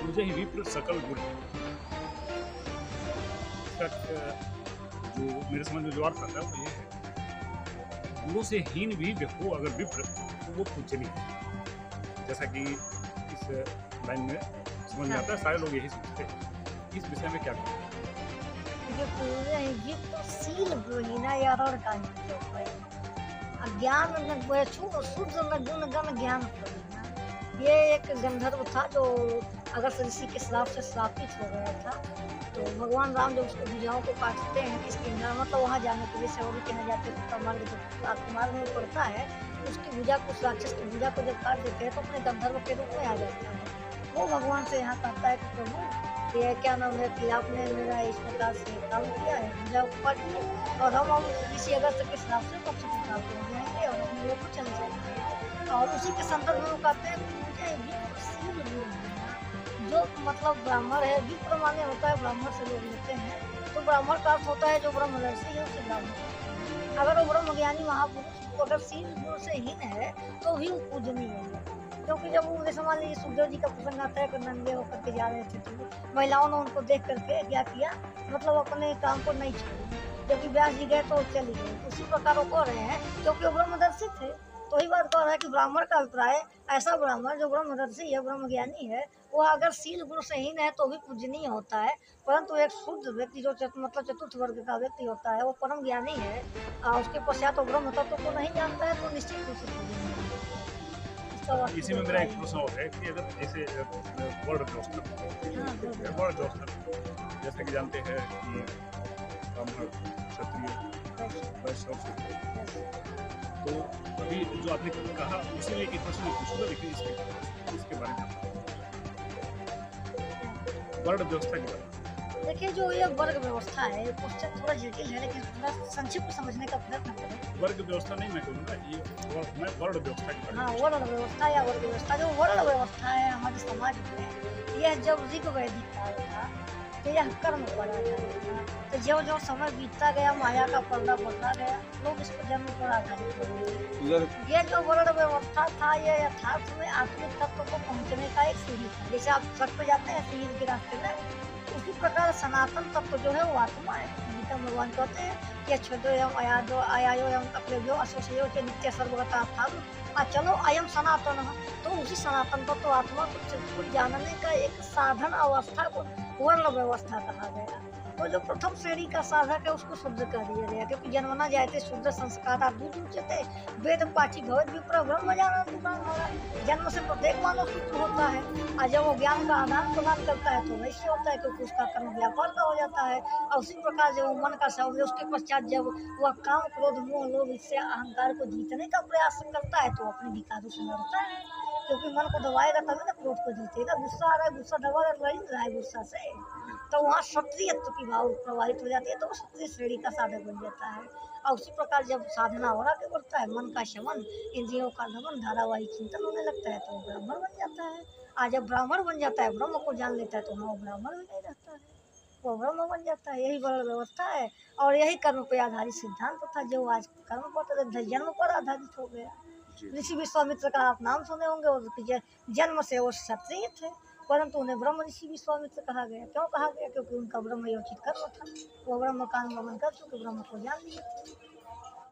पूजे ही विप्र सकल गुण। इसका जो मेरे समझ में जो अर्थ आता है वो ये है, गुरु से हीन भी हो अगर विप्र तो वो पूजनीय है। जैसा कि इस लाइन में समझ में आता है, सारे लोग यही सोचते हैं। इस विषय में क्या कहें? ये पूरे ये तो सील बोली ना यार और का अज्ञान न छू शुद्ध न गुण गण ज्ञान प्रवीण। ये एक गंधर्व था जो अगस्त ऋषि के श्राप से श्रापित हो गया था। तो भगवान राम जब उसको भुजाओं को काटते हैं किसके मतलब वहाँ जाने के लिए सवारी कहने जाते हैं तो मार्ग जब राजकुमार में पड़ता है उसकी भुजा को राक्षस की भुजा को जब काट देते हैं तो अपने गंधर्व के रूप में आ जाता है। वो भगवान से यहाँ कहता है कि प्रभु ये क्या नाम है कि आपने मेरा इस प्रकार से काम किया है भुजा को काट दिया और हम ऋषि अगस्त के श्राप से पक्ष को प्राप्त हो जाएंगे और अपने लोग को चले जाएंगे। और उसी के संदर्भ में वो कहते हैं कि मुझे विप्रशील गुण है। जो मतलब ब्राह्मण है, विप्र माने होता है ब्राह्मण से लोग लेते हैं, तो ब्राह्मण का अर्थ होता है जो ब्रह्मदर्शी है उसे ब्राह्मण। अगर वो ब्रह्म ज्ञानी महापुरुष अगर शील गुण से हीन है तो भी वो पूजनीय है। क्योंकि जब वो जैसे मान लीजिए सुखदेव जी का प्रसंग आता है कि नंगे होकर के जा रहे थे तो महिलाओं ने उनको देख करके क्या किया, मतलब अपने काम को नहीं छोड़ा, जबकि व्यास जी गए तो चली गए। उसी प्रकार वो कह रहे हैं क्योंकि वो ब्रह्मदर्शी थे। तो ही बात कह रहा है कि ब्राह्मण का अभिप्राय ऐसा ब्राह्मण जो ब्रह्मदर्शी है ब्रह्म ज्ञानी है वो अगर शील गुण से हीन है तो भी पूजनीय होता है। परंतु एक शुद्ध व्यक्ति जो मतलब चतुर्थ वर्ग का व्यक्ति होता है वो परम ज्ञानी है और उसके पश्चात वो ब्रह्म तत्व को नहीं जानता है तो निश्चित रूप से पूजनीय है। इसी में मेरा एक प्रश्न और है कि अगर जैसे वर्ण व्यवस्था, वर्ण व्यवस्था जैसे कि जानते हैं कि ब्राह्मण, क्षत्रिय, वैश्य, तो अभी जो आपने कहा उसी में एक प्रश्न पूछूंगा, लेकिन इसके बारे में वर्ण व्यवस्था के बारे में देखिए जो ये वर्ग व्यवस्था है क्वेश्चन थोड़ा जटिल है लेकिन थोड़ा संक्षिप्त समझने का प्रयत्न करें। वर्ग व्यवस्था नहीं मैं कहूँगा, ये मैं वर्ण व्यवस्था के बारे में। हाँ वर्ण व्यवस्था या वर्ग व्यवस्था, जो वर्ण व्यवस्था है हमारे समाज में यह जब ऋग वैदिक काल था तो यह कर्म पर आधारित था। तो जो जो समय बीतता गया माया का पर्दा बढ़ता गया, लोग इसको जन्म पर आधारित हो गए। ये जो वर्ण व्यवस्था था ये यथार्थ में आत्मिक तत्व को पहुँचने का एक सीढ़ी था। जैसे आप सड़क पे जाते हैं सीढ़ी के रास्ते में, उसी प्रकार सनातन तत्व जो है वो आत्मा है। गीता भगवान कहते हैं कि अच्छो एवं अयादो आयायो एवं अक्लेभ्यो असोसयो के नित्य सर्वगता था चलो अयम सनातन। तो उसी सनातन तत्व आत्मा को जानने का एक साधन अवस्था को वर्ण व्यवस्था कहा गया। तो जो प्रथम श्रेणी का साधक है उसको शुद्ध कर दिया गया, क्योंकि जन्मना जायते शुद्ध संस्कारा दूध उच्यते वेद पाठी भवत विप्र ब्रह्म जन्म से प्रत्येक मानव शुद्ध होता है और जब वो ज्ञान का आदान प्रदान करता है तो वैसे होता है क्योंकि उसका कर्म व्यापार का हो जाता है। और उसी प्रकार जब वो मन का सब उसके पश्चात जब वह काम क्रोध मोह लोभ इससे अहंकार को जीतने का प्रयास करता है तो अपने विकारों से लड़ता है, क्योंकि मन को दबाएगा तभी ना क्रोध को जीतेगा। गुस्सा आ रहा है, गुस्सा दबा रहा है गुस्सा से, तो वहाँ क्षत्रियत्व की भाव प्रभावित हो जाती है तो क्षत्रिय श्रेणी का साधक बन जाता है। और उसी प्रकार जब साधना और आगे बढ़ता है, मन का शमन, इंद्रियों का दमन, धारावाहिक चिंतन होने लगता है तो ब्राह्मण बन जाता है। आज जब ब्राह्मण बन जाता है, ब्रह्म को जान लेता है तो वहाँ ब्राह्मण भी नहीं रहता है, वो ब्रह्म बन जाता है। यही वर्ण व्यवस्था है और यही कर्म पे आधारित सिद्धांत था जो आज कर्म पर जन्म पर आधारित हो गया। ऋषि विश्वामित्र का आप नाम सुने होंगे, और जन्म से वो क्षत्रिय थे परंतु उन्हें ब्रह्म ऋषि विश्वामित्र कहा गया। क्यों कहा गया? क्योंकि उनका ब्रह्म योचित कर्म था, वो ब्रह्म का अनुगमन कर चुके, ब्रह्म को जान लिए थे।